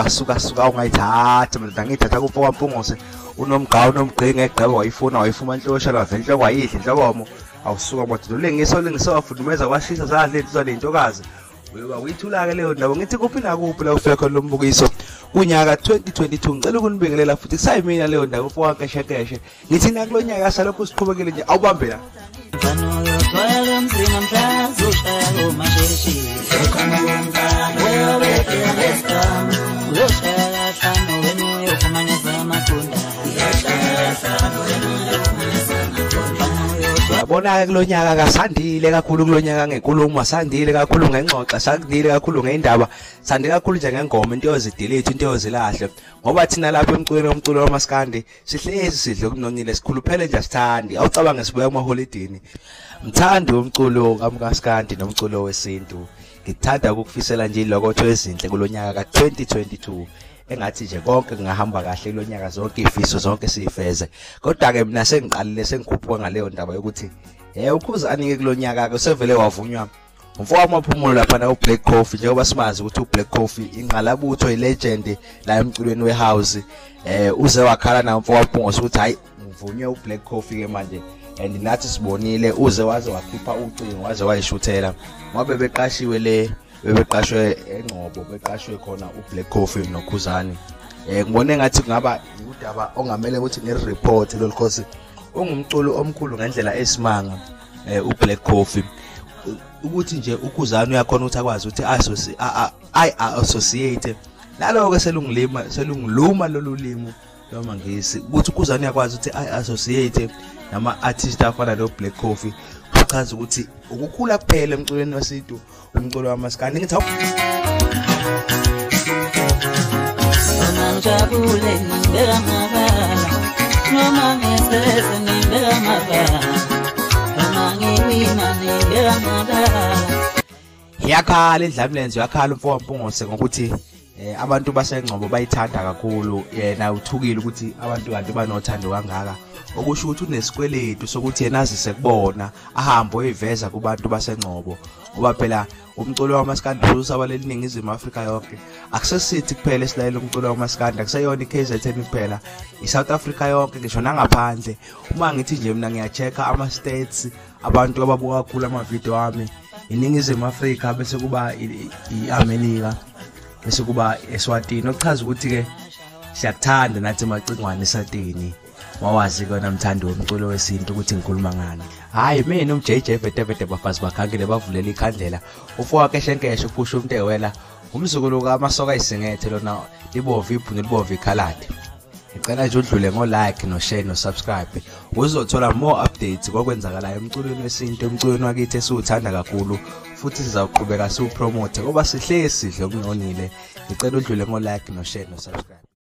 Suka ungayithatha mina ngiyithatha kuPoka Mpungose unomgqa unomgqi ngegqaba wayifuna inhlosha lavela inhloko wayidla inhlokomo awusuka madoda lengiso wafudumeza kwashisa zadle into lentokazi uyoba uyithula ke leyo ndawo ngithi kuphi la ufika khona lombukiso kunyaka 2022 ngicela ukunibingelela futhi sayimina leyo ndawo uFoka Nkeshekeshe ngithi na kulonyaka salokho siqhubekele nje awubambe la Yabona kulonyaka kasandile kakhulu kulonyaka ngenkulumo sandile kakhulu ngengxoxa sandile kakhulu ngeindaba sandile kakhulu nje ngengoma into yozidelete into yozilahle ngoba thina lapha emculweni umculo wamaskandi sihlezi sidle kunonile sikhuluphele nje sithandi awucabanga sibuya emaholidini mthandi umculo kaMkaskandi nomculo wesintu ngithanda ukukufisela nje ilokotho ezinhle kulonyaka ka2022 engathi nje konke kungahamba kahle kulonyaka zonke ifiso zonke sifeze kodwa ke mina sengiqalile sengikhuphuka ngaleyo ndaba yokuthi ukhuzani ke kulonyaka ke sevele wavunywa umfowabo wamaphumulo lapha na uBlack Coffee njengoba simazi ukuthi uBlack Coffee inqalabutho ilegend la emculweni wehouse uze wakhala na umfowabo Mpungose ukuthi hayi uvunywe uBlack Coffee ke manje and nathi sibonile uze waze wakhipha ucingo waze wayishuthela ngoba bebeqashwe eNgcobo beqashwe khona uBlack Coffee noKhuzani ngibone ngathi kungaba udaba ongamele ukuthi ngereport lo because ungumculo omkhulu ngendlela esimanga uBlack Coffee ukuthi nje uKhuzani uyakhona ukuthi akwazi ukuthi associate naloko selungiluma lolulimo lomangisi ukuthi uKhuzani yakwazi ukuthi associate nama artist afana noBlack Coffee uchaza ukuthi ukukhula kuphela emculweni wesintu umculo wamaskandi ngithi Jabule nindera mabala noma ngesese nindera mabala noma ngiwina nindera mabala yakhala indlamlenzo yakhala umfowabo Mpungose ngokuthi abantu baseNgcobo bayithanda kakhulu yena uthukile ukuthi abantu kanti banothando kangaka okusho ukuthi unesikweletu sokuthi yena azise kubona ahambe oyiveza kubantu baseNgcobo ngoba phela umculo wamaskandi usabaleli iningizimu Afrika yonke akusesithi kuphela esilayela umculo wamaskandi akuseyona iKZN kuphela iSouth Africa yonke ngisho nangaphandle uma ngithi nje mina ngiyachecka ama states abantu ababuka kakhulu ama video wami iningizimu Afrika bese kuba iAmerica bese kuba eSwatini ochaza ukuthi ke siyakuthanda nathi macingwane eSwatini wawazi kona mthando womculo wesintu ukuthi ngikhuluma ngani hayi mina umJJ Vetevete bafazi bakhangile bavulela ikhandlela uFoka Nkeshekeshe uphusha umntewela umzukulu kaMasoka isingethe lona libova ibhunu libova ikhaladi ngicela nje udlule ngo-like no-share no-subscribe uzothola more updates kokwenzakalayo emculweni wesintu emculweni wakithi esiwuthanda kakhulu futhi sizawuqhubeka siwupromote ngoba sihlezi sidle okunonile ngicela udlule ngo-like no-share no-subscribe